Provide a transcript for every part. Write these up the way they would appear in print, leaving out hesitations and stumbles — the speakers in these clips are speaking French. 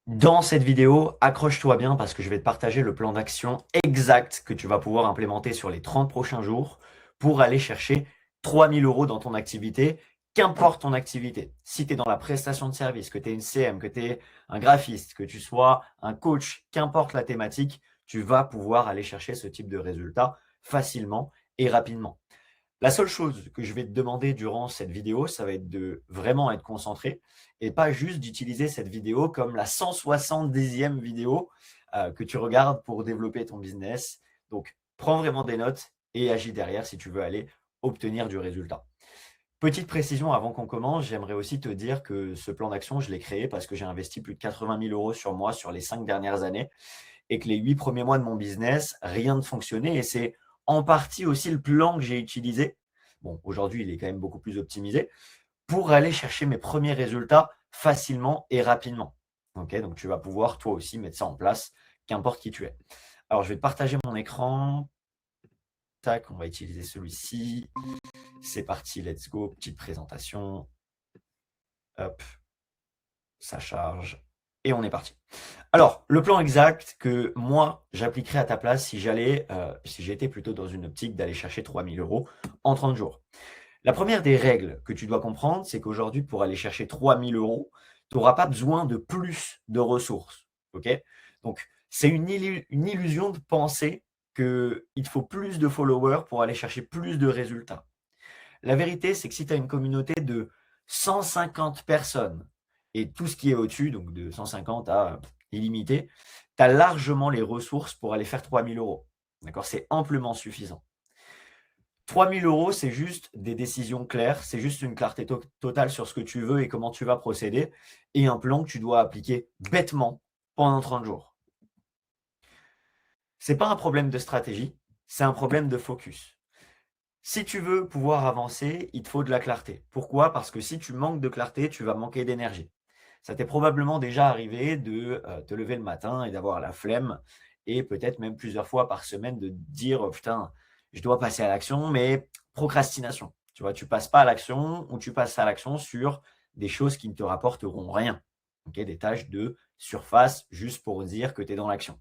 Dans cette vidéo, accroche-toi bien parce que je vais te partager le plan d'action exact que tu vas pouvoir implémenter sur les 30 prochains jours pour aller chercher 3 000 € dans ton activité, qu'importe ton activité. Si tu es dans la prestation de service, que tu es une CM, que tu es un graphiste, que tu sois un coach, qu'importe la thématique, tu vas pouvoir aller chercher ce type de résultat facilement et rapidement. La seule chose que je vais te demander durant cette vidéo, ça va être de vraiment être concentré et pas juste d'utiliser cette vidéo comme la 170e vidéo que tu regardes pour développer ton business. Donc, prends vraiment des notes et agis derrière si tu veux aller obtenir du résultat. Petite précision avant qu'on commence, j'aimerais aussi te dire que ce plan d'action, je l'ai créé parce que j'ai investi plus de 80 000 € sur moi sur les 5 dernières années et que les 8 premiers mois de mon business, rien ne fonctionnait et c'est en partie aussi le plan que j'ai utilisé. Bon, aujourd'hui, il est quand même beaucoup plus optimisé pour aller chercher mes premiers résultats facilement et rapidement. Ok, donc tu vas pouvoir toi aussi mettre ça en place, qu'importe qui tu es. Alors, je vais te partager mon écran. Tac, on va utiliser celui-ci. C'est parti, let's go. Petite présentation. Hop, ça charge. Et on est parti. Alors, le plan exact que moi, j'appliquerais à ta place si j'étais plutôt dans une optique d'aller chercher 3 000 € en 30 jours. La première des règles que tu dois comprendre, c'est qu'aujourd'hui, pour aller chercher 3 000 €, tu n'auras pas besoin de plus de ressources. Ok? Donc, c'est une illusion de penser qu'il te faut plus de followers pour aller chercher plus de résultats. La vérité, c'est que si tu as une communauté de 150 personnes et tout ce qui est au-dessus, donc de 150 à illimité, tu as largement les ressources pour aller faire 3 000 €. D'accord? C'est amplement suffisant. 3 000 €, c'est juste des décisions claires, c'est juste une clarté totale sur ce que tu veux et comment tu vas procéder, et un plan que tu dois appliquer bêtement pendant 30 jours. Ce n'est pas un problème de stratégie, c'est un problème de focus. Si tu veux pouvoir avancer, il te faut de la clarté. Pourquoi? Parce que si tu manques de clarté, tu vas manquer d'énergie. Ça t'est probablement déjà arrivé de te lever le matin et d'avoir la flemme et peut-être même plusieurs fois par semaine de te dire: «Oh putain, je dois passer à l'action», mais procrastination. Tu vois? Tu passes pas à l'action ou tu passes à l'action sur des choses qui ne te rapporteront rien. OK? Des tâches de surface juste pour dire que tu es dans l'action.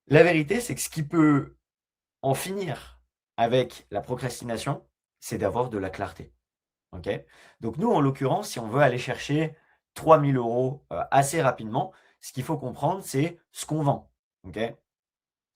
La vérité, c'est que ce qui peut en finir avec la procrastination, c'est d'avoir de la clarté. OK? Donc nous, en l'occurrence, si on veut aller chercher 3 000 € assez rapidement, ce qu'il faut comprendre, c'est ce qu'on vend. OK?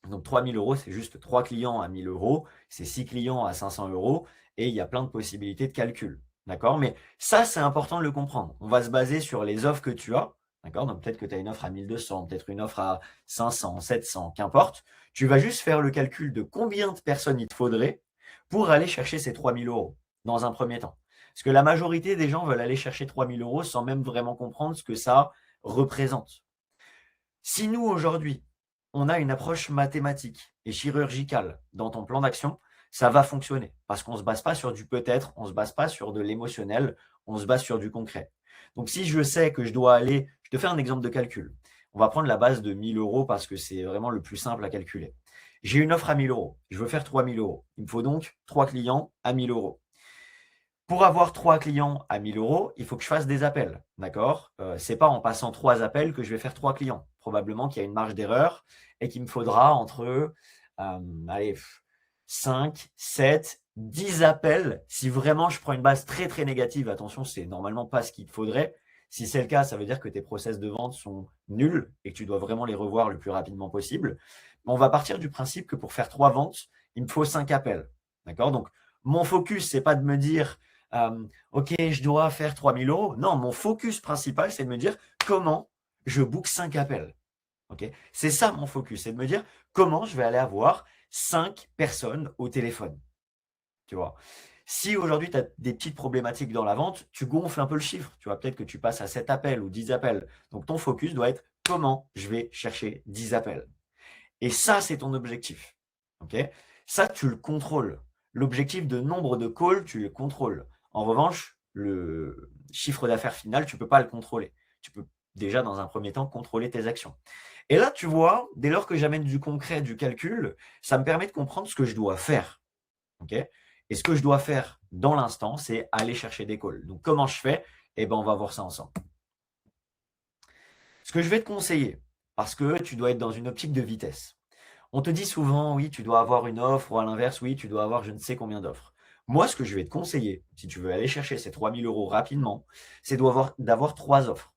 Donc 3 000 €, c'est juste 3 clients à 1 000 €, c'est 6 clients à 500 € et il y a plein de possibilités de calcul. D'accord? Mais ça, c'est important de le comprendre. On va se baser sur les offres que tu as. D'accord? Donc peut-être que tu as une offre à 1 200, peut-être une offre à 500, 700, qu'importe. Tu vas juste faire le calcul de combien de personnes il te faudrait pour aller chercher ces 3 000 € dans un premier temps. Parce que la majorité des gens veulent aller chercher 3 000 € sans même vraiment comprendre ce que ça représente. Si nous, aujourd'hui, on a une approche mathématique et chirurgicale dans ton plan d'action, ça va fonctionner parce qu'on ne se base pas sur du peut-être, on ne se base pas sur de l'émotionnel, on se base sur du concret. Donc, si je sais que je dois aller, je te fais un exemple de calcul. On va prendre la base de 1 000 € parce que c'est vraiment le plus simple à calculer. J'ai une offre à 1 000 €. Je veux faire 3 000 €. Il me faut donc 3 clients à 1 000 €. Pour avoir 3 clients à 1 000 €, il faut que je fasse des appels, d'accord? C'est pas en passant 3 appels que je vais faire 3 clients. Probablement qu'il y a une marge d'erreur et qu'il me faudra entre, allez, 5, 7, 10 appels si vraiment je prends une base très, très négative. Attention, c'est normalement pas ce qu'il te faudrait. Si c'est le cas, ça veut dire que tes process de vente sont nuls et que tu dois vraiment les revoir le plus rapidement possible. On va partir du principe que pour faire 3 ventes, il me faut 5 appels, d'accord? Donc mon focus, c'est pas de me dire OK, je dois faire 3 000 €. Non, mon focus principal, c'est de me dire comment je book 5 appels. OK? C'est ça mon focus, c'est de me dire comment je vais aller avoir 5 personnes au téléphone. Tu vois? Si aujourd'hui tu as des petites problématiques dans la vente, tu gonfles un peu le chiffre. Tu vois? Peut-être que tu passes à 7 appels ou 10 appels. Donc ton focus doit être comment je vais chercher 10 appels. Et ça, c'est ton objectif. OK? Ça, tu le contrôles. L'objectif de nombre de calls, tu le contrôles. En revanche, le chiffre d'affaires final, tu ne peux pas le contrôler. Tu peux déjà, dans un premier temps, contrôler tes actions. Et là, tu vois, dès lors que j'amène du concret, du calcul, ça me permet de comprendre ce que je dois faire. OK? Et ce que je dois faire dans l'instant, c'est aller chercher des calls. Donc, comment je fais? Eh ben, on va voir ça ensemble. Ce que je vais te conseiller, parce que tu dois être dans une optique de vitesse. On te dit souvent, oui, tu dois avoir une offre, ou à l'inverse, oui, tu dois avoir je ne sais combien d'offres. Moi, ce que je vais te conseiller, si tu veux aller chercher ces 3 000 € rapidement, c'est d'avoir trois offres.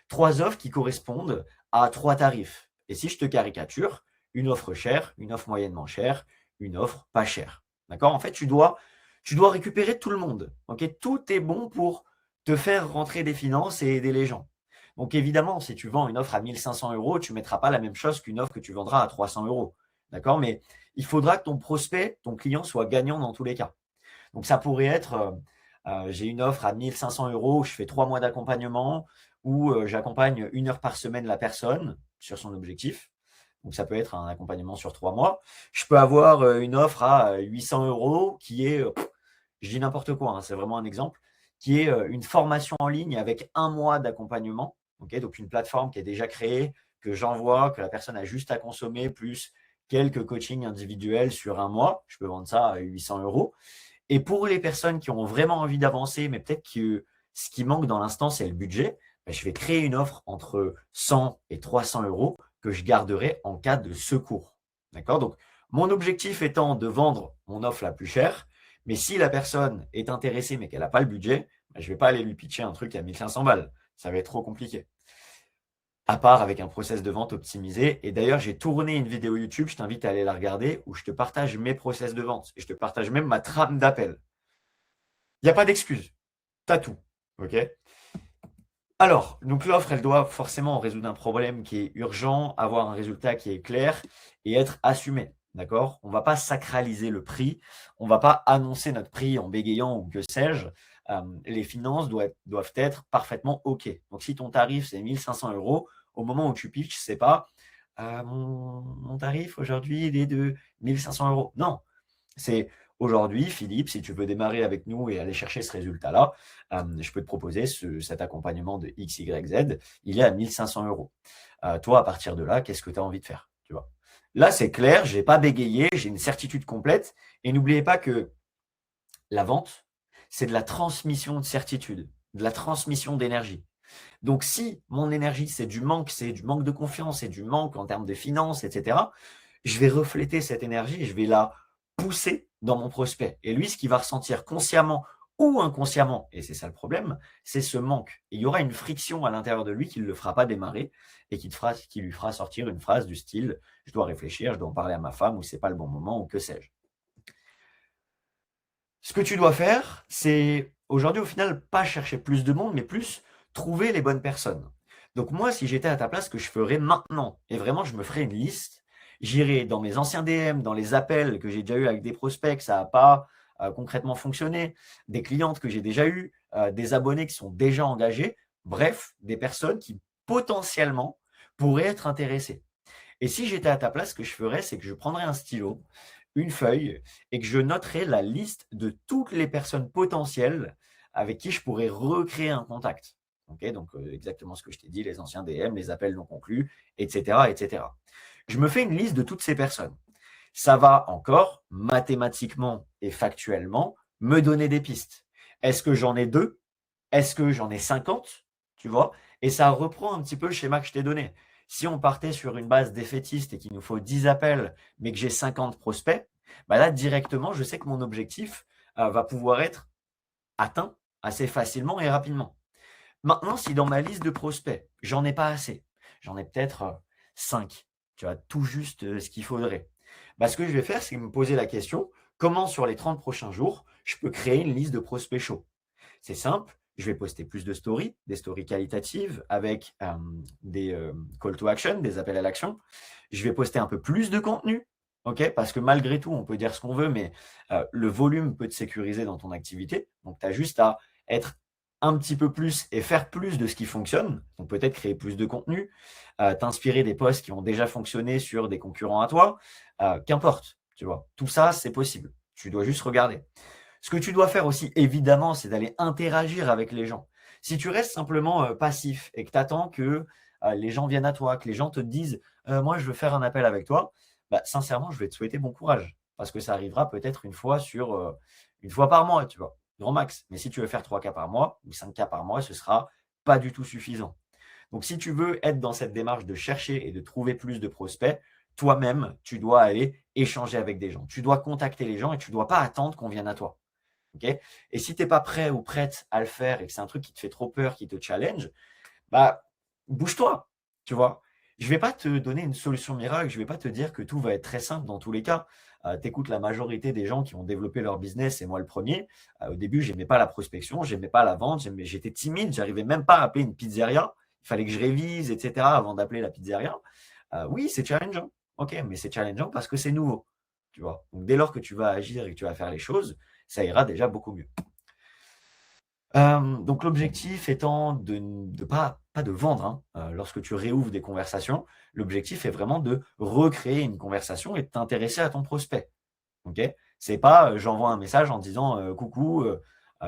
Trois offres qui correspondent à trois tarifs. Et si je te caricature, une offre chère, une offre moyennement chère, une offre pas chère. D'accord? En fait, tu dois récupérer tout le monde. Ok? Tout est bon pour te faire rentrer des finances et aider les gens. Donc évidemment, si tu vends une offre à 1 500 €, tu ne mettras pas la même chose qu'une offre que tu vendras à 300 €. D'accord? Mais il faudra que ton prospect, ton client soit gagnant dans tous les cas. Donc ça pourrait être, j'ai une offre à 1 500 €, je fais 3 mois d'accompagnement où j'accompagne 1 heure par semaine la personne sur son objectif. Donc ça peut être un accompagnement sur 3 mois. Je peux avoir une offre à 800 € qui est, je dis n'importe quoi, hein, c'est vraiment un exemple, qui est une formation en ligne avec 1 mois d'accompagnement. Okay, donc une plateforme qui est déjà créée, que j'envoie, que la personne a juste à consommer, plus quelques coachings individuels sur 1 mois. Je peux vendre ça à 800 €. Et pour les personnes qui ont vraiment envie d'avancer, mais peut-être que ce qui manque dans l'instant, c'est le budget, ben, je vais créer une offre entre 100 et 300 € que je garderai en cas de secours. D'accord? Donc, mon objectif étant de vendre mon offre la plus chère, mais si la personne est intéressée mais qu'elle n'a pas le budget, ben, je ne vais pas aller lui pitcher un truc à 1500 balles. Ça va être trop compliqué. À part avec un process de vente optimisé. Et d'ailleurs, j'ai tourné une vidéo YouTube, je t'invite à aller la regarder, où je te partage mes process de vente. Et je te partage même ma trame d'appel. Il n'y a pas d'excuse. Tu as tout. OK? Alors, donc l'offre, elle doit forcément résoudre un problème qui est urgent, avoir un résultat qui est clair et être assumé. D'accord? On ne va pas sacraliser le prix. On ne va pas annoncer notre prix en bégayant ou que sais-je. Les finances doivent être parfaitement OK. Donc, si ton tarif, c'est 1 500 €, au moment où tu pitches, c'est pas mon tarif aujourd'hui, il est de 1 500 €. Non, c'est aujourd'hui, Philippe, si tu veux démarrer avec nous et aller chercher ce résultat-là, je peux te proposer cet accompagnement de X, Y, Z. Il est à 1 500 €. Toi, à partir de là, qu'est-ce que tu as envie de faire? Tu vois? Là, c'est clair, je n'ai pas bégayé, j'ai une certitude complète. Et n'oubliez pas que la vente, c'est de la transmission de certitude, de la transmission d'énergie. Donc, si mon énergie, c'est du manque de confiance, c'est du manque en termes de finances, etc., je vais refléter cette énergie et je vais la pousser dans mon prospect. Et lui, ce qu'il va ressentir consciemment ou inconsciemment, et c'est ça le problème, c'est ce manque. Et il y aura une friction à l'intérieur de lui qui ne le fera pas démarrer et qui lui fera sortir une phrase du style « je dois réfléchir, je dois en parler à ma femme » ou « c'est pas le bon moment » ou que sais-je. Ce que tu dois faire, c'est aujourd'hui, au final, pas chercher plus de monde, mais plus trouver les bonnes personnes. Donc moi, si j'étais à ta place, ce que je ferais maintenant, et vraiment, je me ferais une liste, j'irais dans mes anciens DM, dans les appels que j'ai déjà eu avec des prospects, que ça n'a pas concrètement fonctionné, des clientes que j'ai déjà eues, des abonnés qui sont déjà engagés, bref, des personnes qui potentiellement pourraient être intéressées. Et si j'étais à ta place, ce que je ferais, c'est que je prendrais un stylo, une feuille, et que je noterais la liste de toutes les personnes potentielles avec qui je pourrais recréer un contact. Okay, donc, exactement ce que je t'ai dit, les anciens DM, les appels non conclus, etc., etc. Je me fais une liste de toutes ces personnes. Ça va encore, mathématiquement et factuellement, me donner des pistes. Est-ce que j'en ai 2? Est-ce que j'en ai 50? Tu vois? Et ça reprend un petit peu le schéma que je t'ai donné. Si on partait sur une base défaitiste et qu'il nous faut 10 appels, mais que j'ai 50 prospects, bah là, directement, je sais que mon objectif va pouvoir être atteint assez facilement et rapidement. Maintenant, si dans ma liste de prospects, j'en ai pas assez, j'en ai peut-être 5, tu vois, tout juste ce qu'il faudrait. Bah, ce que je vais faire, c'est me poser la question, comment sur les 30 prochains jours, je peux créer une liste de prospects chauds? C'est simple, je vais poster plus de stories, des stories qualitatives avec des call to action, des appels à l'action. Je vais poster un peu plus de contenu, ok? Parce que malgré tout, on peut dire ce qu'on veut, mais le volume peut te sécuriser dans ton activité. Donc, tu as juste à être un petit peu plus et faire plus de ce qui fonctionne. Donc, peut-être créer plus de contenu, t'inspirer des posts qui ont déjà fonctionné sur des concurrents à toi. Qu'importe, tu vois. Tout ça, c'est possible. Tu dois juste regarder. Ce que tu dois faire aussi, évidemment, c'est d'aller interagir avec les gens. Si tu restes simplement passif et que tu attends que les gens viennent à toi, que les gens te disent moi, je veux faire un appel avec toi, bah, sincèrement, je vais te souhaiter bon courage. Parce que ça arrivera peut-être une fois par mois, tu vois, grand max. Mais si tu veux faire 3 cas par mois ou 5 cas par mois, ce sera pas du tout suffisant. Donc, si tu veux être dans cette démarche de chercher et de trouver plus de prospects, toi-même, tu dois aller échanger avec des gens. Tu dois contacter les gens et tu ne dois pas attendre qu'on vienne à toi. Okay, et si tu n'es pas prêt ou prête à le faire et que c'est un truc qui te fait trop peur, qui te challenge, bah, bouge-toi, tu vois. Je ne vais pas te donner une solution miracle, je ne vais pas te dire que tout va être très simple dans tous les cas. Tu écoutes la majorité des gens qui ont développé leur business, et moi le premier. Au début, je n'aimais pas la prospection, je n'aimais pas la vente, j'étais timide, j'arrivais même pas à appeler une pizzeria. Il fallait que je révise, etc. avant d'appeler la pizzeria. Oui, c'est challengeant. Ok, mais c'est challengeant parce que c'est nouveau. Tu vois. Donc, dès lors que tu vas agir et que tu vas faire les choses, ça ira déjà beaucoup mieux. Donc l'objectif étant de pas de vendre, hein, lorsque tu réouvres des conversations, l'objectif est vraiment de recréer une conversation et de t'intéresser à ton prospect. OK? C'est pas, j'envoie un message en disant, «Coucou,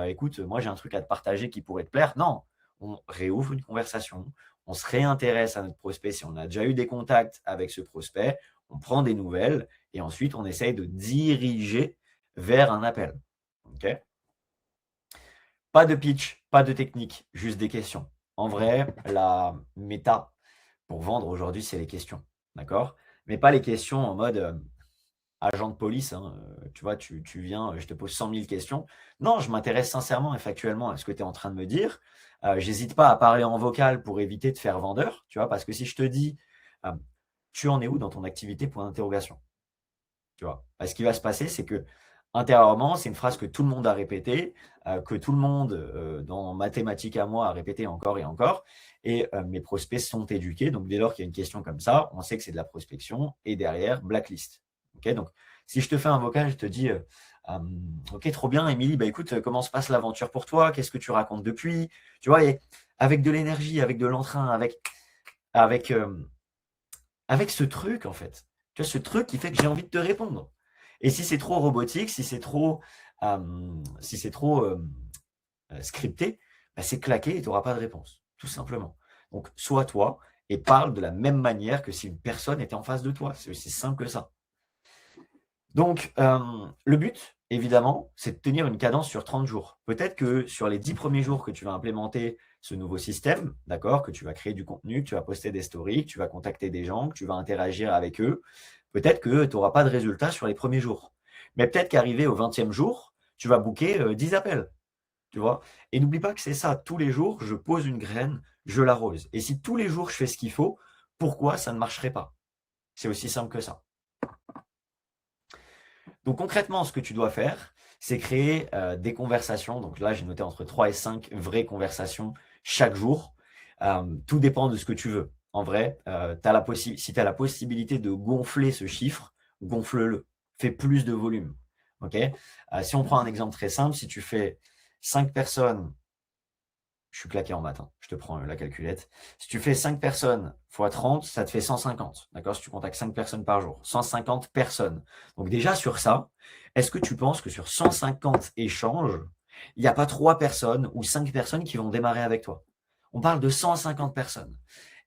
écoute, moi j'ai un truc à te partager qui pourrait te plaire». Non, on réouvre une conversation, on se réintéresse à notre prospect si on a déjà eu des contacts avec ce prospect, on prend des nouvelles et ensuite on essaye de diriger vers un appel. OK? Pas de pitch, pas de technique, juste des questions. En vrai, la méta pour vendre aujourd'hui, c'est les questions, d'accord? Mais pas les questions en mode, agent de police, hein, tu vois, tu viens, je te pose 100 000 questions. Non, je m'intéresse sincèrement et factuellement à ce que tu es en train de me dire. J'hésite pas à parler en vocal pour éviter de faire vendeur, tu vois? Parce que si je te dis, hem: «Tu en es où dans ton activité?» Point d'interrogation. Tu vois? Bah, ce qui va se passer, c'est que intérieurement, c'est une phrase que tout le monde a répétée, que tout le monde, dans mathématiques à moi, a répété encore et encore et mes prospects sont éduqués. Donc dès lors qu'il y a une question comme ça, on sait que c'est de la prospection et derrière blacklist. OK? Donc si je te fais un vocal, je te dis, «OK, trop bien Émilie, bah, écoute, comment se passe l'aventure pour toi? Qu'est-ce que tu racontes depuis?» Tu vois? Et avec de l'énergie, avec de l'entrain, avec, avec ce truc, en fait. Tu vois, ce truc qui fait que j'ai envie de te répondre. Et si c'est trop robotique, si c'est trop scripté, bah, c'est claqué et tu n'auras pas de réponse, tout simplement. Donc, sois toi et parle de la même manière que si une personne était en face de toi. C'est aussi simple que ça. Donc, le but, évidemment, c'est de tenir une cadence sur 30 jours. Peut-être que sur les 10 premiers jours que tu vas implémenter ce nouveau système, d'accord, que tu vas créer du contenu, que tu vas poster des stories, que tu vas contacter des gens, que tu vas interagir avec eux, peut-être que tu n'auras pas de résultat sur les premiers jours. Mais peut-être qu'arrivé au 20e jour, tu vas booker 10 appels, tu vois. Et n'oublie pas que c'est ça, tous les jours, je pose une graine, je l'arrose. Et si tous les jours je fais ce qu'il faut, pourquoi ça ne marcherait pas? C'est aussi simple que ça. Donc concrètement, ce que tu dois faire, c'est créer des conversations. Donc là, j'ai noté entre 3 et 5 vraies conversations chaque jour. Tout dépend de ce que tu veux. En vrai, si tu as la possibilité de gonfler ce chiffre, gonfle-le. Fais plus de volume. Ok. Si on prend un exemple très simple, si tu fais 5 personnes, je suis claqué en maths, hein. Je te prends la calculette. Si tu fais 5 personnes fois 30, ça te fait 150. D'accord? Si tu contactes 5 personnes par jour, 150 personnes. Donc déjà sur ça, est-ce que tu penses que sur 150 échanges, il n'y a pas 3 personnes ou 5 personnes qui vont démarrer avec toi? On parle de 150 personnes.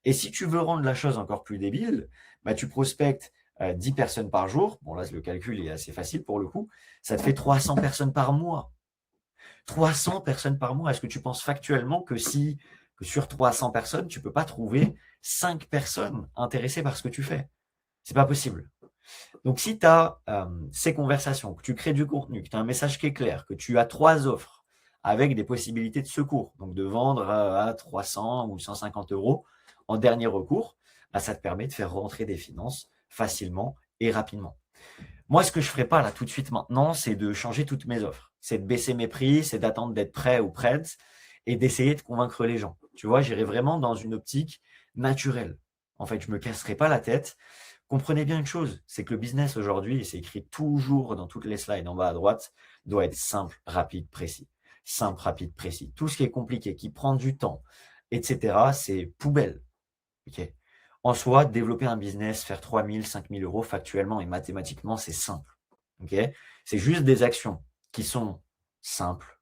Et si tu veux rendre la chose encore plus débile, bah, tu prospectes 10 personnes par jour. Bon, là, le calcul est assez facile pour le coup. Ça te fait 300 personnes par mois. 300 personnes par mois. Est-ce que tu penses factuellement que sur 300 personnes, tu ne peux pas trouver 5 personnes intéressées par ce que tu fais? C'est pas possible. Donc, si tu as ces conversations, que tu crées du contenu, que tu as un message qui est clair, que tu as 3 offres avec des possibilités de secours, donc de vendre à 300 ou 150 euros en dernier recours, bah, ça te permet de faire rentrer des finances facilement et rapidement. Moi, ce que je ne ferai pas là tout de suite maintenant, c'est de changer toutes mes offres. C'est de baisser mes prix, c'est d'attendre d'être prêt ou prête et d'essayer de convaincre les gens. Tu vois, j'irai vraiment dans une optique naturelle. En fait, je ne me casserai pas la tête. Comprenez bien une chose, c'est que le business aujourd'hui, et c'est écrit toujours dans toutes les slides en bas à droite, doit être simple, rapide, précis. Simple, rapide, précis. Tout ce qui est compliqué, qui prend du temps, etc., c'est poubelle. Ok. En soi, développer un business, faire 3 000, 5 000 euros factuellement et mathématiquement, c'est simple. Ok. C'est juste des actions qui sont simples,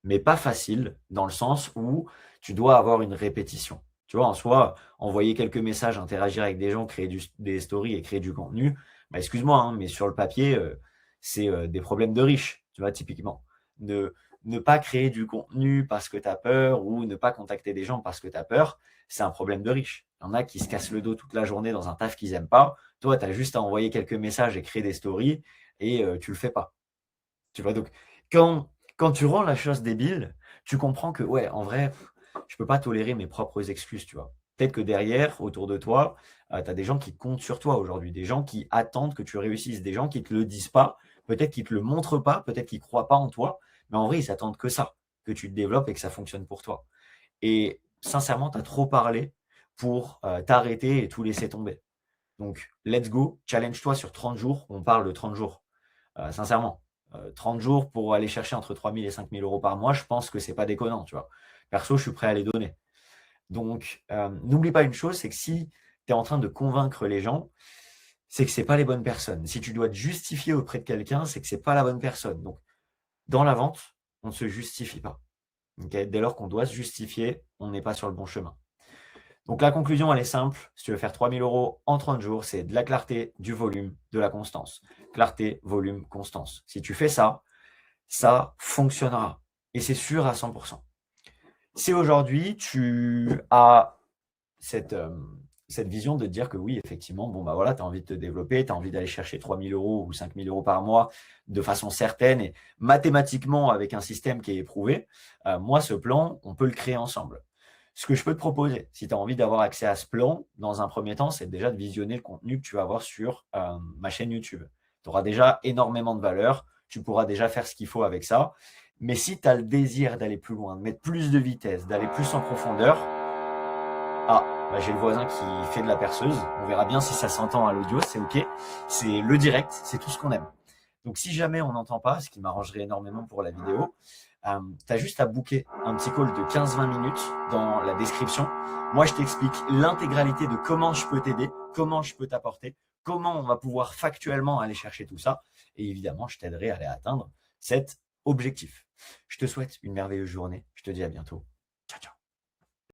mais pas faciles, dans le sens où tu dois avoir une répétition. Tu vois, en soi, envoyer quelques messages, interagir avec des gens, créer des stories et créer du contenu, bah, excuse-moi, hein, mais sur le papier, c'est des problèmes de riches, tu vois, typiquement. ne pas créer du contenu parce que tu as peur ou ne pas contacter des gens parce que tu as peur, c'est un problème de riche. Il y en a qui se cassent le dos toute la journée dans un taf qu'ils n'aiment pas. Toi, tu as juste à envoyer quelques messages et créer des stories et tu le fais pas. Tu vois, donc quand tu rends la chose débile, tu comprends que, ouais, en vrai, je peux pas tolérer mes propres excuses, tu vois. Peut-être que derrière, autour de toi, tu as des gens qui comptent sur toi aujourd'hui, des gens qui attendent que tu réussisses, des gens qui te le disent pas, peut-être qu'ils te le montrent pas, peut-être qu'ils croient pas en toi, mais en vrai, ils attendent que ça, que tu te développes et que ça fonctionne pour toi. Et sincèrement, tu as trop parlé pour t'arrêter et tout laisser tomber. Donc, let's go, challenge-toi sur 30 jours. On parle de 30 jours. Sincèrement, 30 jours pour aller chercher entre 3 000 et 5 000 euros par mois, je pense que c'est pas déconnant, tu vois. Perso, je suis prêt à les donner. Donc, n'oublie pas une chose, c'est que si tu es en train de convaincre les gens, c'est que c'est pas les bonnes personnes. Si tu dois te justifier auprès de quelqu'un, c'est que c'est pas la bonne personne. Donc, dans la vente, on ne se justifie pas. Okay, dès lors qu'on doit se justifier, on n'est pas sur le bon chemin. Donc la conclusion, elle est simple. Si tu veux faire 3 000 euros en 30 jours, c'est de la clarté, du volume, de la constance. Clarté, volume, constance. Si tu fais ça, ça fonctionnera. Et c'est sûr à 100%. Si aujourd'hui, tu as cette, cette vision de te dire que oui, effectivement, bon, bah voilà, tu as envie de te développer, tu as envie d'aller chercher 3 000 euros ou 5 000 euros par mois de façon certaine et mathématiquement avec un système qui est éprouvé, moi, ce plan, on peut le créer ensemble. Ce que je peux te proposer, si tu as envie d'avoir accès à ce plan, dans un premier temps, c'est déjà de visionner le contenu que tu vas avoir sur ma chaîne YouTube. Tu auras déjà énormément de valeur, tu pourras déjà faire ce qu'il faut avec ça. Mais si tu as le désir d'aller plus loin, de mettre plus de vitesse, d'aller plus en profondeur, bah, j'ai le voisin qui fait de la perceuse. On verra bien si ça s'entend à l'audio, c'est OK. C'est le direct, c'est tout ce qu'on aime. Donc si jamais on n'entend pas, ce qui m'arrangerait énormément pour la vidéo, tu as juste à booker un petit call de 15-20 minutes dans la description. Moi, je t'explique l'intégralité de comment je peux t'aider, comment je peux t'apporter, comment on va pouvoir factuellement aller chercher tout ça. Et évidemment, je t'aiderai à aller atteindre cet objectif. Je te souhaite une merveilleuse journée. Je te dis à bientôt.